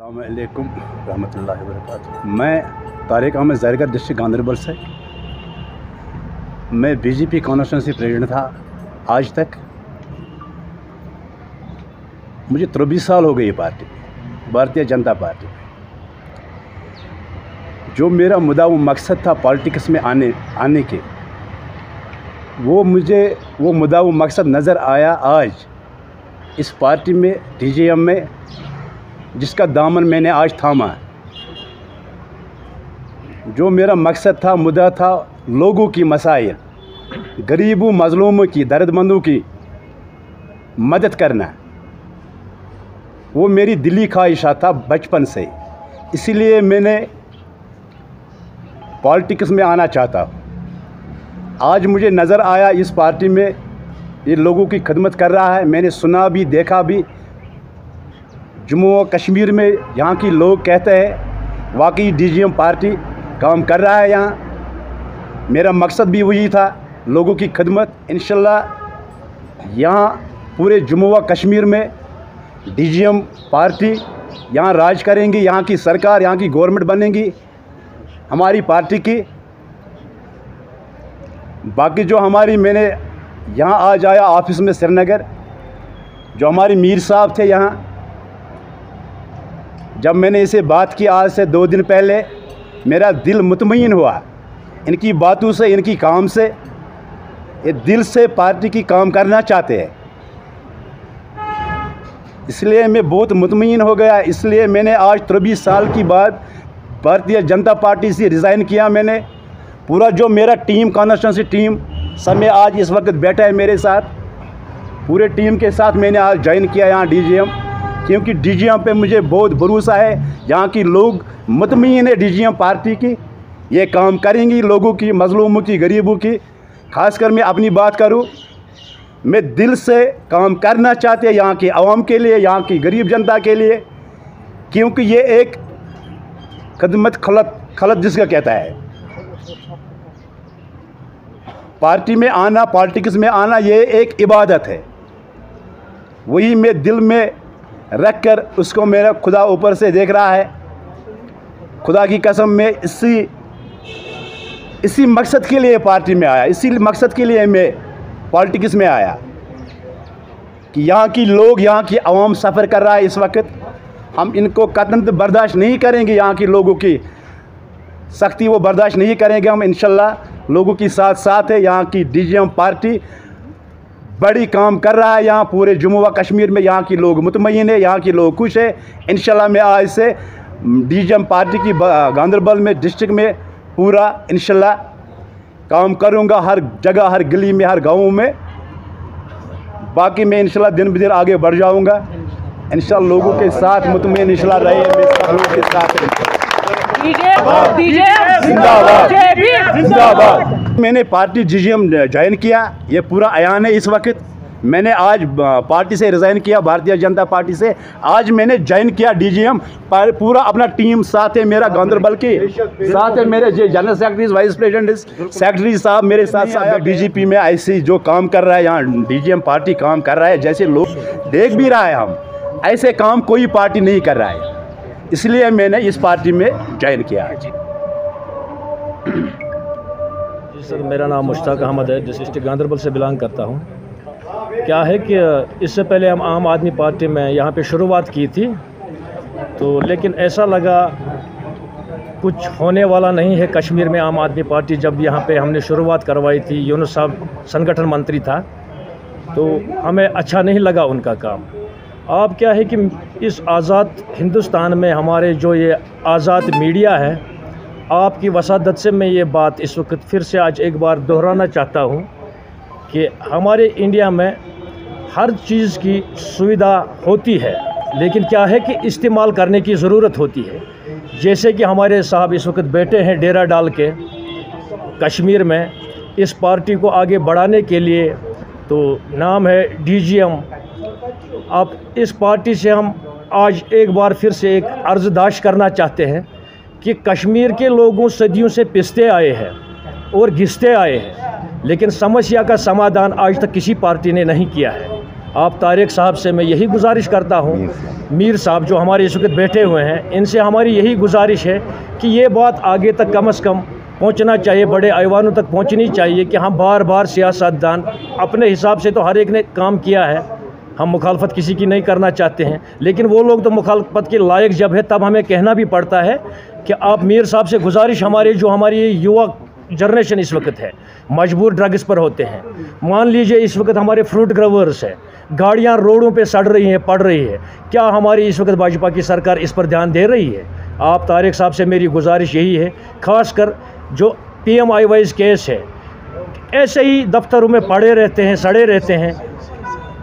अस्सलामुअलैकुम रहमतुल्लाहि व बरकातुहू। मैं तारिक अहमद ज़रगर डिस्ट्रिक्ट गांदरबल से। मैं बीजेपी कॉन्स्टिट्यूंसी प्रेसिडेंट था आज तक। मुझे 23 साल हो गई पार्टी, भारतीय जनता पार्टी में। जो मेरा मुद्दा वो मकसद था पॉलिटिक्स में आने के, वो मुद्दा वो मकसद नज़र आया आज इस पार्टी में, डीजीएम में, जिसका दामन मैंने आज थामा। जो मेरा मकसद था, मुद्दा था लोगों की मसाइल, गरीबों मजलूमों की, दर्दमंदों की मदद करना, वो मेरी दिली ख्वाहिशा था बचपन से। इसीलिए मैंने पॉलिटिक्स में आना चाहता हूँ। आज मुझे नज़र आया इस पार्टी में ये लोगों की खिदमत कर रहा है। मैंने सुना भी, देखा भी। जम्मू और कश्मीर में यहाँ की लोग कहते हैं वाकई डीजीएम पार्टी काम कर रहा है यहाँ। मेरा मकसद भी वही था, लोगों की खिदमत। इंशाल्लाह यहाँ पूरे जम्मू और कश्मीर में डीजीएम पार्टी यहाँ राज करेंगी, यहाँ की सरकार, यहाँ की गवर्नमेंट बनेगी हमारी पार्टी की। बाकी जो मैंने यहाँ आज आया ऑफिस में श्रीनगर, जो हमारे मीर साहब थे यहाँ, जब मैंने इसे बात की आज से 2 दिन पहले, मेरा दिल मुतमईन हुआ इनकी बातों से, इनकी काम से। ये दिल से पार्टी की काम करना चाहते हैं, इसलिए मैं बहुत मुतमईन हो गया। इसलिए मैंने आज 23 साल की बाद भारतीय जनता पार्टी से रिज़ाइन किया। मैंने पूरा जो मेरा टीम, कॉन्स्टिट्यूंसी टीम सब में आज इस वक्त बैठा है मेरे साथ। पूरे टीम के साथ मैंने आज ज्वाइन किया यहाँ डीजीएम, क्योंकि डीजीएम पे मुझे बहुत भरोसा है। यहाँ की लोग मुतमईन है डीजीएम पार्टी की, ये काम करेंगी लोगों की, मजलूमों की, गरीबों की। खासकर मैं अपनी बात करूँ, मैं दिल से काम करना चाहते हैं यहाँ की आवाम के लिए, यहाँ की गरीब जनता के लिए, क्योंकि ये एक खिदमत खलत जिसका कहता है। पार्टी में आना, पॉलिटिक्स में आना, ये एक इबादत है। वही मैं दिल में रख कर उसको मेरा खुदा ऊपर से देख रहा है। खुदा की कसम में इसी मकसद के लिए पार्टी में आया, इसी मकसद के लिए मैं पॉलिटिक्स में आया कि यहाँ की लोग, यहाँ की आवाम सफ़र कर रहा है इस वक्त। हम इनको कतई बर्दाश्त नहीं करेंगे, यहाँ की लोगों की सख्ती वो बर्दाश्त नहीं करेंगे। हम इंशाल्लाह लोगों की साथ है। यहाँ की डीजीएम पार्टी बड़ी काम कर रहा है यहाँ पूरे जम्मू व कश्मीर में। यहाँ के लोग मुतमईन है, यहाँ के लोग खुश है। इंशाल्लाह मैं आज से डीजीएम पार्टी की गांदरबल में, डिस्ट्रिक्ट में पूरा इंशाल्लाह काम करूँगा, हर जगह, हर गली में, हर गाँव में। बाकी मैं इंशाल्लाह दिन ब दिन आगे बढ़ जाऊँगा। इंशाल्लाह लोगों के साथ मुतमईन इंशाल्लाह रहे, मैं सब लोगों के साथ। जिंदाबाद। मैंने पार्टी डीजीएम ज्वाइन किया, ये पूरा अयान है इस वक्त। मैंने आज पार्टी से रिज़ाइन किया, भारतीय जनता पार्टी से। आज मैंने ज्वाइन किया डीजीएम, पूरा अपना टीम साथ है मेरा गांदरबल के साथ है। मेरे general secretary, vice president, secretary साहब मेरे साथ। बीजेपी में ऐसी जो काम कर रहा है यहाँ डीजीएम पार्टी काम कर रहा है, जैसे लोग देख भी रहा है, हम ऐसे काम कोई पार्टी नहीं कर रहा है। इसलिए मैंने इस पार्टी में ज्वाइन किया। जी सर, मेरा नाम मुश्ताक अहमद है, डिस्ट्रिक्ट गांदरबल से बिलोंग करता हूँ। क्या है कि इससे पहले हम आम आदमी पार्टी में यहाँ पे शुरुआत की थी, तो लेकिन ऐसा लगा कुछ होने वाला नहीं है कश्मीर में। आम आदमी पार्टी जब यहाँ पे हमने शुरुआत करवाई थी, यूनुस साहब संगठन मंत्री था, तो हमें अच्छा नहीं लगा उनका काम। अब क्या है कि इस आज़ाद हिंदुस्तान में हमारे जो ये आज़ाद मीडिया है, आपकी वसादत से मैं ये बात इस वक्त फिर से आज एक बार दोहराना चाहता हूँ कि हमारे इंडिया में हर चीज़ की सुविधा होती है, लेकिन क्या है कि इस्तेमाल करने की ज़रूरत होती है। जैसे कि हमारे साहब इस वक्त बैठे हैं डेरा डाल के कश्मीर में, इस पार्टी को आगे बढ़ाने के लिए, तो नाम है डीजीएम। अब इस पार्टी से हम आज एक बार फिर से एक अर्ज़दाश्त करना चाहते हैं कि कश्मीर के लोगों सदियों से पिसते आए हैं और घिसते आए हैं, लेकिन समस्या का समाधान आज तक किसी पार्टी ने नहीं किया है। आप तारिक साहब से मैं यही गुजारिश करता हूँ, मीर साहब जो हमारे इस वक्त बैठे हुए हैं, इनसे हमारी यही गुजारिश है कि ये बात आगे तक कम से कम पहुंचना चाहिए, बड़े ऐवानों तक पहुंचनी चाहिए कि हम बार बार सियासतदान अपने हिसाब से तो हर एक ने काम किया है, हम मुखालफत किसी की नहीं करना चाहते हैं, लेकिन वो लोग तो मुखालफत के लायक जब है तब हमें कहना भी पड़ता है कि आप मीर साहब से गुजारिश हमारी युवा जनरेशन इस वक्त है मजबूर ड्रग्स पर होते हैं। मान लीजिए इस वक्त हमारे फ्रूट ग्रोवर्स है, गाड़ियां रोडों पे सड़ रही हैं, पड़ रही है, क्या हमारी इस वक्त भाजपा की सरकार इस पर ध्यान दे रही है? आप तारिक साहब से मेरी गुजारिश यही है, ख़ासकर जो PMIY केस है, ऐसे ही दफ्तरों में पड़े रहते हैं, सड़े रहते हैं।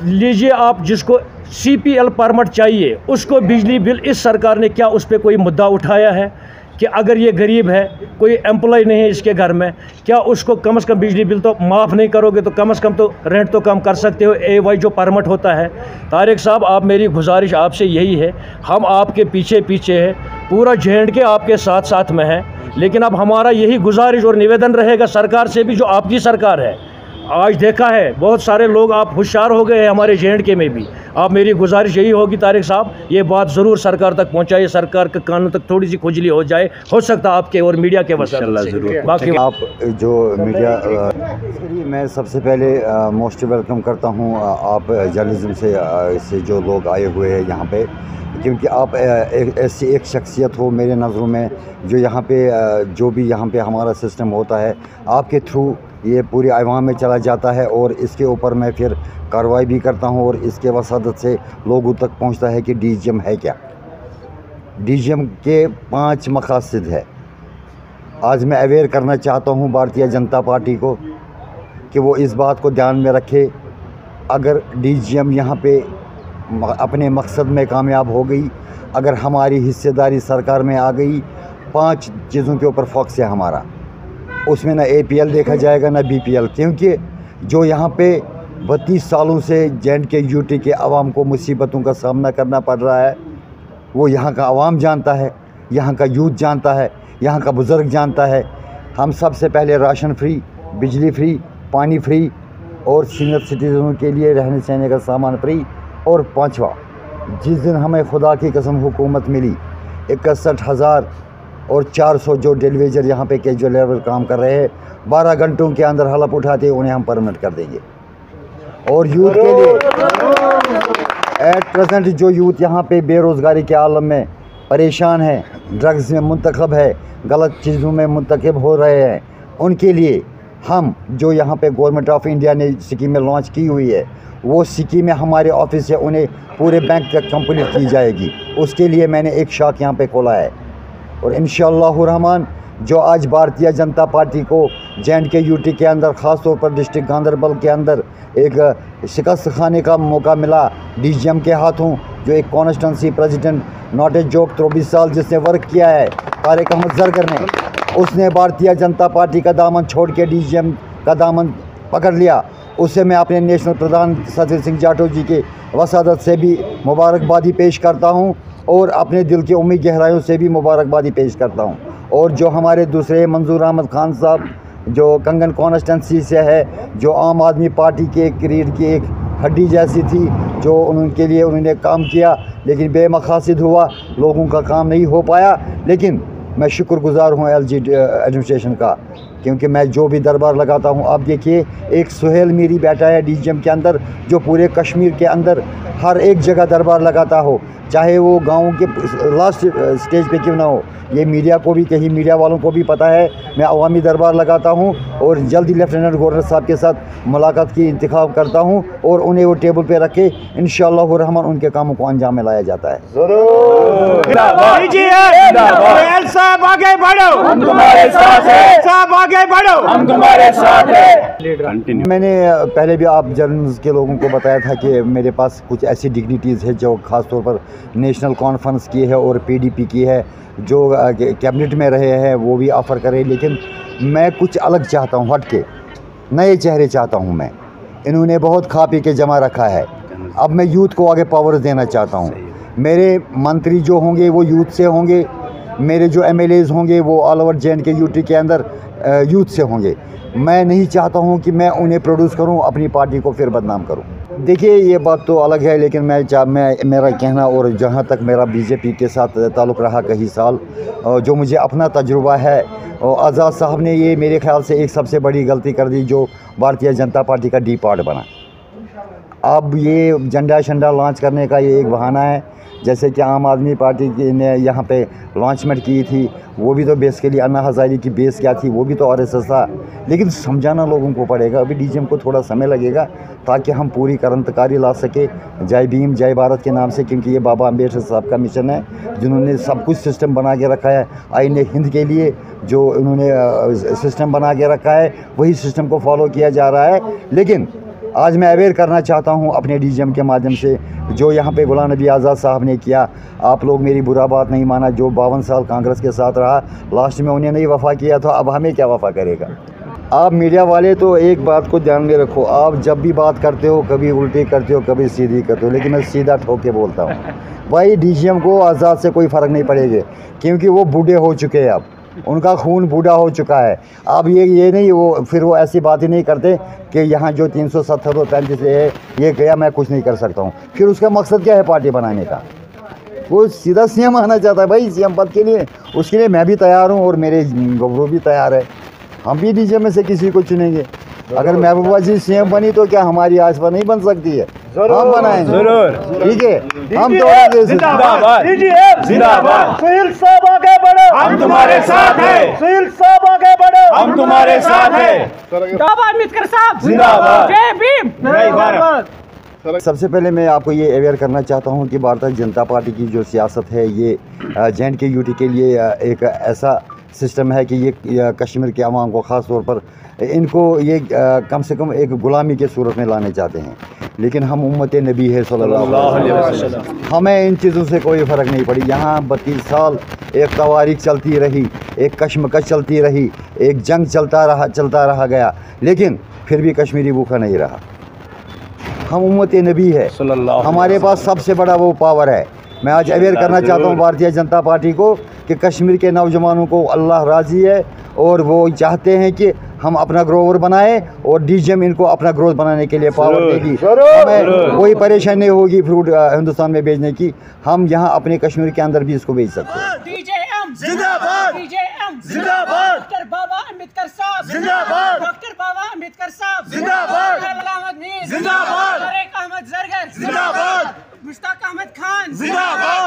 लीजिए आप जिसको CPL परमिट चाहिए उसको बिजली बिल, इस सरकार ने क्या उस पर कोई मुद्दा उठाया है कि अगर ये गरीब है, कोई एम्प्लॉय नहीं है इसके घर में, क्या उसको कम से कम बिजली बिल तो माफ़ नहीं करोगे तो कम से कम तो रेंट तो कम कर सकते हो, AY जो परमिट होता है। तारिक साहब, आप मेरी गुजारिश आपसे यही है, हम आपके पीछे पीछे है, पूरा JNK आपके साथ साथ में है, लेकिन अब हमारा यही गुजारिश और निवेदन रहेगा सरकार से भी, जो आपकी सरकार है। आज देखा है बहुत सारे लोग आप होशियार हो गए हैं हमारे JNK में भी। आप मेरी गुजारिश यही होगी तारिक साहब, ये बात ज़रूर सरकार तक पहुंचाइए, सरकार के कानून तक थोड़ी सी खुजली हो जाए, हो सकता आपके और मीडिया के वसीले से। बाकी आप जो मीडिया, मैं सबसे पहले मोस्ट वेलकम करता हूं आप जर्नलिज्म से जो लोग आए हुए हैं यहाँ पे, क्योंकि आप ऐसी एक शख्सियत हो मेरे नज़रों में, जो यहाँ पे जो भी यहाँ पे हमारा सिस्टम होता है आपके थ्रू ये पूरे अवाम में चला जाता है, और इसके ऊपर मैं फिर कार्रवाई भी करता हूँ, और इसके वसादत से लोगों तक पहुँचता है कि DGM है क्या। DGM के 5 मकासद है। आज मैं अवेयर करना चाहता हूँ भारतीय जनता पार्टी को कि वो इस बात को ध्यान में रखे, अगर DGM यहाँ पे अपने मकसद में कामयाब हो गई, अगर हमारी हिस्सेदारी सरकार में आ गई, 5 चीज़ों के ऊपर फोकस है हमारा, उसमें ना APL देखा जाएगा ना BPL, क्योंकि जो यहाँ पे 32 सालों से JNK UT के अवाम को मुसीबतों का सामना करना पड़ रहा है, वो यहाँ का अवाम जानता है, यहाँ का यूथ जानता है, यहाँ का बुज़ुर्ग जानता है। हम सबसे पहले राशन फ्री, बिजली फ्री, पानी फ्री, और सीनियर सिटीज़नों के लिए रहने सहने का सामान फ्री, और 5वां, जिस दिन हमें खुदा की कसम हुकूमत मिली, 61,400 जो डेलीवेजर यहाँ पे कैजुअल लेबर काम कर रहे हैं, 12 घंटों के अंदर हलफ उठाते उन्हें हम परमिट कर देंगे। और यूथ के लिए एट प्रेजेंट जो यूथ यहाँ पे बेरोज़गारी के आलम में परेशान है, ड्रग्स में मुंतखब है, गलत चीज़ों में मुंतखब हो रहे हैं, उनके लिए हम जो यहाँ पे गवर्नमेंट ऑफ इंडिया ने स्कीमें लॉन्च की हुई है, वो स्कीमें हमारे ऑफिस से उन्हें पूरे बैंक तक कंप्लीट की जाएगी। उसके लिए मैंने एक शाख यहाँ पे खोला है, और इंशाअल्लाह रहमान जो आज भारतीय जनता पार्टी को JNK UT के अंदर, ख़ास तौर पर डिस्ट्रिक्ट गांदरबल के अंदर एक शिकस्त खाने का मौका मिला DGM के हाथों, जो एक constituency president not a joke 23 साल जिसने वर्क किया है तारिक अहमद जरगर ने, उसने भारतीय जनता पार्टी का दामन छोड़ के DGM का दामन पकड़ लिया। उससे मैं अपने नेशनल प्रधान सतीश सिंह जाटव जी के वसादत से भी मुबारकबादी पेश करता हूं, और अपने दिल की उम्मीद गहराइयों से भी मुबारकबादी पेश करता हूं। और जो हमारे दूसरे मंजूर अहमद खान साहब जो कंगन कॉन्स्टिट्यूंसी से है, जो आम आदमी पार्टी के रीढ़ की एक हड्डी जैसी थी, जो उनके लिए उन्होंने काम किया, लेकिन बेमकासद हुआ, लोगों का काम नहीं हो पाया। लेकिन मैं शुक्रगुज़ार हूँ LG एडमिनिस्ट्रेशन का, क्योंकि मैं जो भी दरबार लगाता हूँ, आप देखिए एक सुहेल मीरी बैठा है DGM के अंदर, जो पूरे कश्मीर के अंदर हर एक जगह दरबार लगाता हो, चाहे वो गाँव के लास्ट स्टेज पे क्यों ना हो। ये मीडिया को भी, कहीं मीडिया वालों को भी पता है, मैं अवामी दरबार लगाता हूँ, और जल्दी लेफ्टिनेंट गवर्नर साहब के साथ मुलाकात की इंतखाब करता हूँ, और उन्हें वो टेबल पे रख के इंशाअल्लाह रहमान उनके कामों को अंजाम में लाया जाता है। साहब आगे बढ़ो, हम तुम्हारे साथ हैं, साहब आगे बढ़ो, हम तुम्हारे साथ हैं। मैंने पहले भी आप जर्नलिस्ट के लोगों को बताया था कि मेरे पास कुछ ऐसी डिग्निटीज़ है जो ख़ास तौर पर नेशनल कॉन्फ्रेंस की है और PDP की है, जो कैबिनेट में रहे हैं, वो भी ऑफ़र करें, लेकिन मैं कुछ अलग चाहता हूँ, हट के नए चेहरे चाहता हूँ मैं। इन्होंने बहुत खा पी के जमा रखा है, अब मैं यूथ को आगे पावर देना चाहता हूँ। मेरे मंत्री जो होंगे वो यूथ से होंगे, मेरे जो MLAs होंगे वो ऑल ओवर JNK UT के अंदर यूथ से होंगे। मैं नहीं चाहता हूँ कि मैं उन्हें प्रोड्यूस करूँ, अपनी पार्टी को फिर बदनाम करूँ। देखिए ये बात तो अलग है, लेकिन मैं मेरा कहना और जहाँ तक मेरा बीजेपी के साथ ताल्लुक़ रहा कई साल, जो मुझे अपना तजुर्बा है, और आज़ाद साहब ने ये मेरे ख़्याल से एक सबसे बड़ी गलती कर दी जो भारतीय जनता पार्टी का डी पार्ट बना। अब ये झंडा शंडा लॉन्च करने का ये एक बहाना है, जैसे कि आम आदमी पार्टी की ने यहाँ पे लॉन्चमेंट की थी, वो भी तो बेसिकली अन्ना हज़ारी की बेस क्या थी, वो भी तो आरएसएस था। लेकिन समझाना लोगों को पड़ेगा, अभी डीजीएम को थोड़ा समय लगेगा ताकि हम पूरी क्रांतिकारी ला सके जय भीम जय भारत के नाम से, क्योंकि ये बाबा अम्बेडकर साहब का मिशन है जिन्होंने सब कुछ सिस्टम बना के रखा है। आईन हिंद के लिए जो उन्होंने सिस्टम बना के रखा है वही सिस्टम को फॉलो किया जा रहा है। लेकिन आज मैं अवेयर करना चाहता हूं अपने डीजीएम के माध्यम से, जो यहाँ पे गुलाम नबी आज़ाद साहब ने किया, आप लोग मेरी बुरा बात नहीं माना, जो 52 साल कांग्रेस के साथ रहा, लास्ट में उन्हें नहीं वफ़ा किया तो अब हमें क्या वफ़ा करेगा। आप मीडिया वाले तो एक बात को ध्यान में रखो, आप जब भी बात करते हो कभी उल्टी करते हो कभी सीधी करते हो, लेकिन मैं सीधा ठोक के बोलता हूँ भाई डीजीएम को आज़ाद से कोई फ़र्क नहीं पड़ेगा, क्योंकि वो बूढ़े हो चुके हैं, अब उनका खून बूढ़ा हो चुका है। अब ये नहीं, वो ऐसी बात ही नहीं करते कि यहाँ जो 370 और 35 है ये गया मैं कुछ नहीं कर सकता हूँ। फिर उसका मकसद क्या है पार्टी बनाने का? वो सीधा सीएम आना चाहता है भाई, सीएम पद के लिए, उसके लिए मैं भी तैयार हूँ और मेरे वो भी तैयार है। हम भी डीजीएम में से किसी को चुनेंगे। अगर महबूबा जी सीएम बनी तो क्या हमारी आसपा नहीं बन सकती है? हम बनाएंगे जरूर, ठीक है। हम तो जिंदाबाद जिंदाबाद, सुहेल साहब आगे बढ़ो, हम तुम्हारे साथ हैं, सुहेल साहब आगे बढ़ो, हम तुम्हारे साथ हैं। बाबा अम्बेडकर साहब जिंदाबाद, जय भीम जय भारत। सबसे पहले मैं आपको ये अवेयर करना चाहता हूँ कि भारतीय जनता पार्टी की जो सियासत है ये JNK यूटी के लिए एक ऐसा सिस्टम है कि ये कश्मीर के अवाम को ख़ास तौर पर इनको ये कम से कम एक ग़ुलामी के सूरत में लाने चाहते हैं। लेकिन हम उम्मत नबी है सल्लल्लाहु अलैहि वसल्लम, हमें इन चीज़ों से कोई फ़र्क नहीं पड़ी। यहाँ 32 साल एक तवारीख चलती रही, एक कशमकश चलती रही, एक जंग चलता रहा गया, लेकिन फिर भी कश्मीरी भूखा नहीं रहा। हम उम्मत नबी है, हमारे पास सबसे बड़ा वो पावर है। मैं आज अवेयर करना चाहता हूँ भारतीय जनता पार्टी को कि कश्मीर के नौजवानों को अल्लाह राज़ी है और वो चाहते हैं कि हम अपना ग्रोवर बनाएं और डीजीएम इनको अपना ग्रोथ बनाने के लिए पावर देगी। हमें कोई परेशानी नहीं होगी फ्रूट हिंदुस्तान में भेजने की, हम यहाँ अपने कश्मीर के अंदर भी इसको भेज सकते हैं। डीजीएम जिंदाबाद, डीजीएम जिंदाबाद, डॉक्टर बाबा अम्बेडकर साहब जिंदाबाद, डॉक्टर बाबा अम्बेडकर साहब जिंदाबाद, अहमद मीर जिंदाबाद, तारिक अहमद जरगर जिंदाबाद, मुश्ताक अहमद खान जिंदाबाद।